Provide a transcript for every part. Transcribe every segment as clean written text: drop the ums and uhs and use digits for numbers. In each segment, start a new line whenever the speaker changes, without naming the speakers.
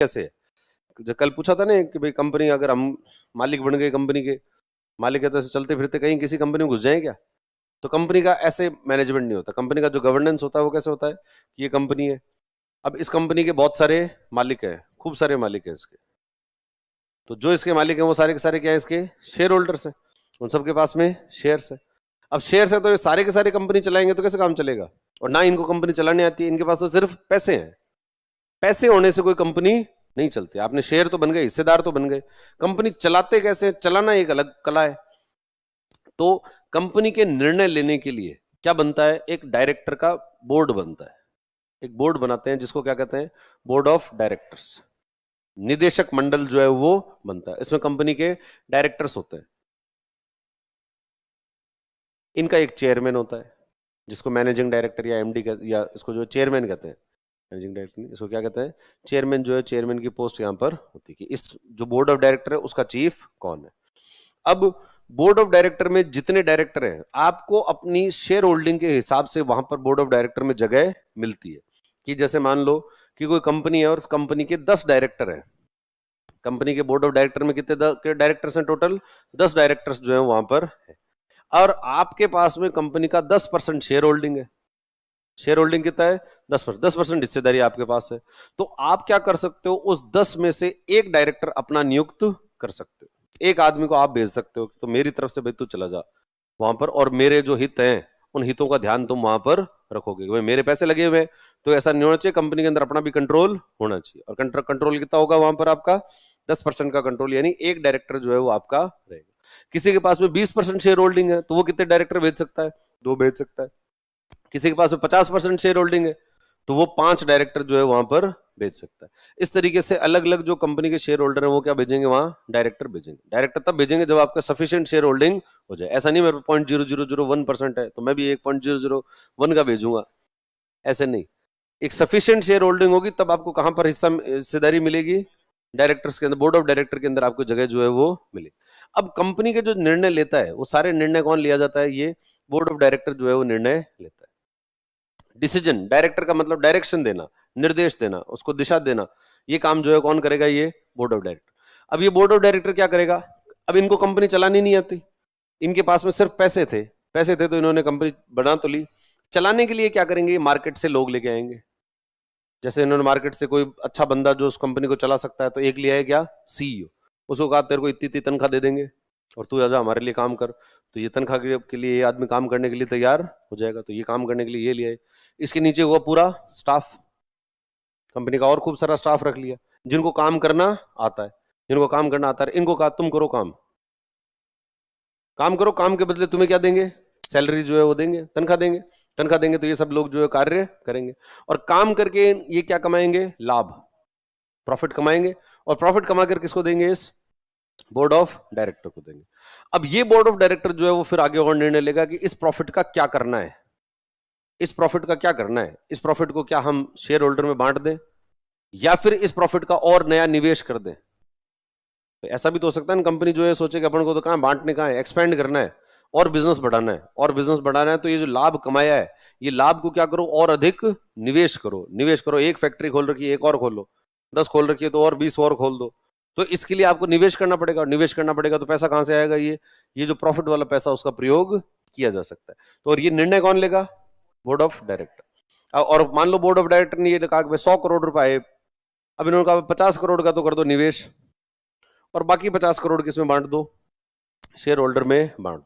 कैसे है? जो कल पूछा था ना कि भाई कंपनी, अगर हम मालिक बन गए कंपनी के, मालिक है तो ऐसे चलते फिरते कहीं किसी कंपनी में घुस जाए क्या? तो कंपनी का ऐसे मैनेजमेंट नहीं होता। कंपनी का जो गवर्नेंस होता है वो कैसे होता है कि ये कंपनी है, अब इस कंपनी के बहुत सारे मालिक हैं, खूब सारे मालिक हैं इसके। तो जो इसके मालिक हैं वो सारे के सारे क्या है, इसके शेयर होल्डर्स हैं, उन सबके पास में शेयर्स है। अब शेयर्स है तो ये सारे के सारे कंपनी चलाएंगे तो कैसे काम चलेगा? और ना इनको कंपनी चलाने आती है, इनके पास तो सिर्फ पैसे हैं। पैसे होने से कोई कंपनी नहीं चलती। आपने शेयर तो बन गए, हिस्सेदार तो बन गए, कंपनी चलाते कैसे, चलाना एक अलग कला है। तो कंपनी के निर्णय लेने के लिए क्या बनता है, एक डायरेक्टर का बोर्ड बनता है। एक बोर्ड बनाते हैं जिसको क्या कहते हैं, बोर्ड ऑफ डायरेक्टर्स। निदेशक मंडल जो है वो बनता है, इसमें कंपनी के डायरेक्टर्स होते हैं। इनका एक चेयरमैन होता है जिसको मैनेजिंग डायरेक्टर या एमडी या इसको जो चेयरमैन कहते हैं, मैनेजिंग डायरेक्टर नहीं, इसको क्या कहते हैं, चेयरमैन। जो है चेयरमैन की पोस्ट यहां पर होती है कि इस जो बोर्ड ऑफ डायरेक्टर है उसका चीफ कौन है। अब बोर्ड ऑफ डायरेक्टर में जितने डायरेक्टर हैं, आपको अपनी शेयर होल्डिंग के हिसाब से वहां पर बोर्ड ऑफ डायरेक्टर में जगह मिलती है। कि जैसे मान लो कि कोई कंपनी है और उस कंपनी के 10 डायरेक्टर हैं। कंपनी के बोर्ड ऑफ डायरेक्टर में कितने डायरेक्टर्स हैं टोटल? 10 डायरेक्टर्स जो है वहां पर है। और आपके पास में कंपनी का 10% शेयर होल्डिंग है। शेयर होल्डिंग कितना है? 10%। 10% हिस्सेदारी आपके पास है। तो आप क्या कर सकते हो, उस 10 में से एक डायरेक्टर अपना नियुक्त कर सकते हो। एक आदमी को आप भेज सकते हो तो मेरी तरफ से भाई तू चला जा वहां पर, और मेरे जो हित हैं उन हितों का ध्यान तुम वहां पर रखोगे। भाई मेरे पैसे लगे हुए हैं, तो ऐसा नहीं होना चाहिए, कंपनी के अंदर अपना भी कंट्रोल होना चाहिए। और कंट्रोल कितना होगा वहां पर आपका? 10% का कंट्रोल, यानी एक डायरेक्टर जो है वो आपका रहेगा। किसी के पास में 20% शेयर होल्डिंग है तो वो कितने डायरेक्टर भेज सकता है? 2 भेज सकता है। किसी के पास में 50% शेयर होल्डिंग है तो वो 5 डायरेक्टर जो है वहां पर भेज सकता है। इस तरीके से अलग अलग जो कंपनी के शेयर होल्डर है वो क्या भेजेंगे, वहां डायरेक्टर भेजेंगे। डायरेक्टर तब भेजेंगे जब आपका सफिशिएंट शेयर होल्डिंग हो जाए। ऐसा नहीं मेरे 0.0001% है तो मैं भी 1.001 का भेजूंगा, ऐसे नहीं। एक सफिशिएंट शेयर होल्डिंग होगी तब आपको कहां पर हिस्सेदारी मिलेगी? डायरेक्टर्स के अंदर, बोर्ड ऑफ डायरेक्टर के अंदर आपको जगह जो है वो मिले। अब कंपनी के जो निर्णय लेता है वो सारे निर्णय कौन लिया जाता है? ये बोर्ड ऑफ डायरेक्टर जो है वो निर्णय लेता है। डिसीजन, डायरेक्टर का मतलब डायरेक्शन देना, निर्देश देना, उसको दिशा देना, ये काम जो है कौन करेगा? ये बोर्ड ऑफ डायरेक्टर। अब ये बोर्ड ऑफ डायरेक्टर क्या करेगा? अब इनको कंपनी चलानी नहीं आती, इनके पास में सिर्फ पैसे थे। पैसे थे तो इन्होंने कंपनी बना तो ली, चलाने के लिए क्या करेंगे? मार्केट से लोग लेके आएंगे। जैसे इन्होंने मार्केट से कोई अच्छा बंदा जो उस कंपनी को चला सकता है तो एक लिया है, क्या? सीईओ। उसको कहा तेरे को इतनी इतनी तनख्वाह दे देंगे और तू आजा हमारे लिए काम कर। तो ये तनख्वाह के लिए ये आदमी काम करने के लिए तैयार हो जाएगा, तो ये काम करने के लिए ये लिया है। इसके नीचे हुआ पूरा स्टाफ, कंपनी का और खूब सारा स्टाफ रख लिया जिनको काम करना आता है। जिनको काम करना आता है इनको कहा तुम करो काम, काम करो, काम के बदले तुम्हें क्या देंगे? सैलरी जो है वो देंगे, तनख्वाह देंगे। तनख्वाह देंगे तो ये सब लोग जो है कार्य करेंगे और काम करके ये क्या कमाएंगे? लाभ, प्रॉफिट कमाएंगे। और प्रॉफिट कमा कर किसको देंगे? इस बोर्ड ऑफ डायरेक्टर को देंगे। अब ये बोर्ड ऑफ डायरेक्टर जो है वो फिर आगे और निर्णय लेगा कि इस प्रॉफिट का क्या करना है। इस प्रॉफिट का क्या करना है? इस प्रॉफिट को क्या हम शेयर होल्डर में बांट दें या फिर इस प्रॉफिट का और नया निवेश कर दें? तो ऐसा भी तो हो सकता है ना, कंपनी जो है सोचे कि अपन को तो कहां बांटने का है, एक्सपेंड करना है और बिजनेस बढ़ाना है। और बिजनेस बढ़ाना है तो ये जो लाभ कमाया है ये लाभ को क्या करो? और अधिक निवेश करो। निवेश करो, एक फैक्ट्री खोल रखी है एक और खोलो, 10 खोल रखी है तो और 20 और खोल दो। तो इसके लिए आपको निवेश करना पड़ेगा, और निवेश करना पड़ेगा तो पैसा कहां से आएगा? ये जो प्रॉफिट वाला पैसा उसका प्रयोग किया जा सकता है। तो और ये निर्णय कौन लेगा? Board of director. और मान लो बोर्ड ऑफ डायरेक्टर ने ये कहा कि 100 करोड़ रुपए आए, अब इन्होंने कहा 50 करोड़ का तो कर दो निवेश और बाकी 50 करोड़ किसमें बांट दो? शेयर होल्डर में बांट दो।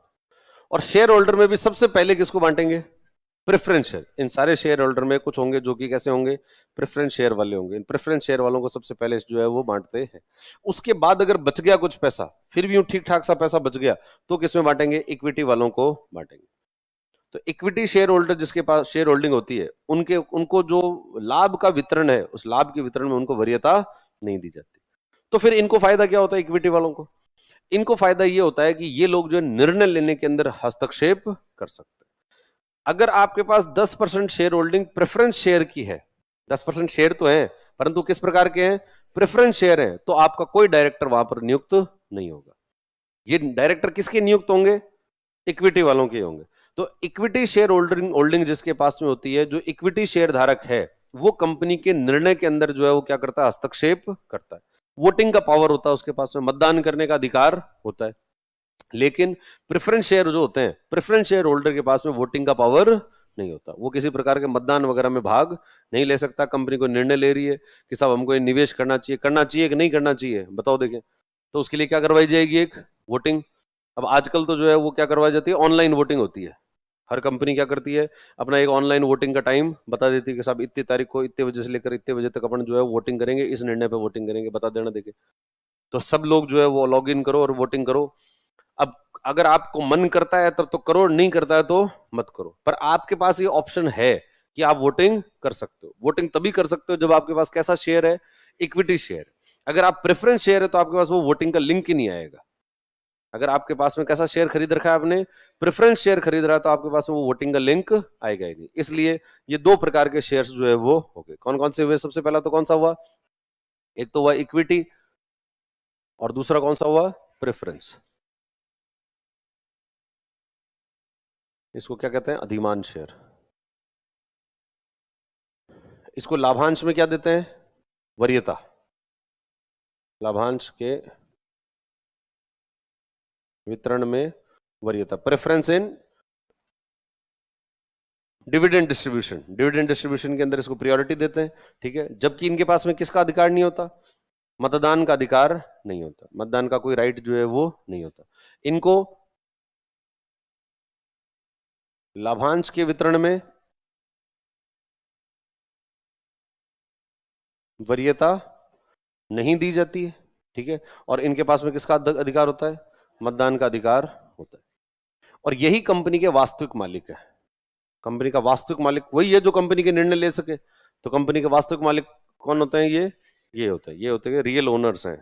और शेयर होल्डर में भी सबसे पहले किसको बांटेंगे? Preference share. इन सारे शेयर होल्डर में कुछ होंगे जो कि कैसे होंगे? प्रेफरेंस शेयर वाले होंगे। इन प्रेफरेंस शेयर वालों को सबसे पहले जो है वो बांटते हैं। उसके बाद अगर बच गया कुछ पैसा, फिर भी ठीक ठाक सा पैसा बच गया, तो किसमें बांटेंगे? इक्विटी वालों को बांटेंगे। तो इक्विटी शेयर होल्डर जिसके पास शेयर होल्डिंग होती है उनको जो लाभ का वितरण है उस लाभ के वितरण में उनको वरीयता नहीं दी जाती। तो फिर इनको फायदा क्या होता है? इक्विटी वालों को इनको फायदा ये होता है कि ये लोग जो निर्णय लेने के अंदर हस्तक्षेप कर सकते हैं। अगर आपके पास 10% शेयर होल्डिंग प्रेफरेंस शेयर की है, 10% शेयर तो है परंतु किस प्रकार के हैं? प्रेफरेंस शेयर है, तो आपका कोई डायरेक्टर वहां पर नियुक्त नहीं होगा। ये डायरेक्टर किसके नियुक्त होंगे? इक्विटी वालों के होंगे। तो इक्विटी शेयर होल्डिंग जिसके पास में होती है, जो इक्विटी शेयर धारक है वो कंपनी के निर्णय के अंदर जो है वो क्या करता है, हस्तक्षेप करता है। वोटिंग का पावर होता है उसके पास में, मतदान करने का अधिकार होता है। लेकिन प्रेफरेंस शेयर जो होते हैं, प्रेफरेंस शेयर होल्डर के पास में वोटिंग का पावर नहीं होता। वो किसी प्रकार के मतदान वगैरह में भाग नहीं ले सकता। कंपनी को निर्णय ले रही है कि साहब हमको ये निवेश करना चाहिए कि नहीं करना चाहिए, बताओ देखें, तो उसके लिए क्या करवाई जाएगी, एक वोटिंग। अब आजकल तो जो है वो क्या करवाई जाती है, ऑनलाइन वोटिंग होती है। हर कंपनी क्या करती है, अपना एक ऑनलाइन वोटिंग का टाइम बता देती है कि साहब इतनी तारीख को इतने बजे से लेकर इतने बजे तक अपन जो है वोटिंग करेंगे, इस निर्णय पे वोटिंग करेंगे, बता देना देखे। तो सब लोग जो है वो लॉग इन करो और वोटिंग करो। अब अगर आपको मन करता है तब तो करो, नहीं करता है तो मत करो, पर आपके पास ये ऑप्शन है कि आप वोटिंग कर सकते हो। वोटिंग तभी कर सकते हो जब आपके पास कैसा शेयर है, इक्विटी शेयर। अगर आप प्रेफरेंस शेयर है तो आपके पास वो वोटिंग का लिंक ही नहीं आएगा। अगर आपके पास में कैसा शेयर खरीद रखा है आपने, प्रेफरेंस शेयर खरीद रहा है, तो आपके पास में वो वोटिंग का लिंक आएगा ही नहीं। इसलिए ये दो प्रकार के शेयर्स जो है वो हो गए। कौन कौन से हुए, सबसे पहला तो कौन सा हुआ, एक तो हुआ इक्विटी और दूसरा कौन सा हुआ, प्रेफरेंस। इसको क्या कहते हैं, अधिमान शेयर। इसको लाभांश में क्या देते हैं, वरीयता। लाभांश के वितरण में वरीयता, preference in dividend distribution. Dividend distribution के अंदर इसको प्रायोरिटी देते हैं, ठीक है। जबकि इनके पास में किसका अधिकार नहीं होता, मतदान का अधिकार नहीं होता। मतदान का कोई राइट जो है वो नहीं होता। इनको लाभांश के वितरण में वरीयता नहीं दी जाती है, ठीक है। और इनके पास में किसका अधिकार होता है, मतदान का अधिकार होता है। और यही कंपनी के वास्तविक मालिक है। कंपनी का वास्तविक मालिक वही है जो कंपनी के निर्णय ले सके। तो कंपनी के वास्तविक मालिक कौन होते हैं, ये होते हैं, ये होते हैं रियल ओनर्स हैं।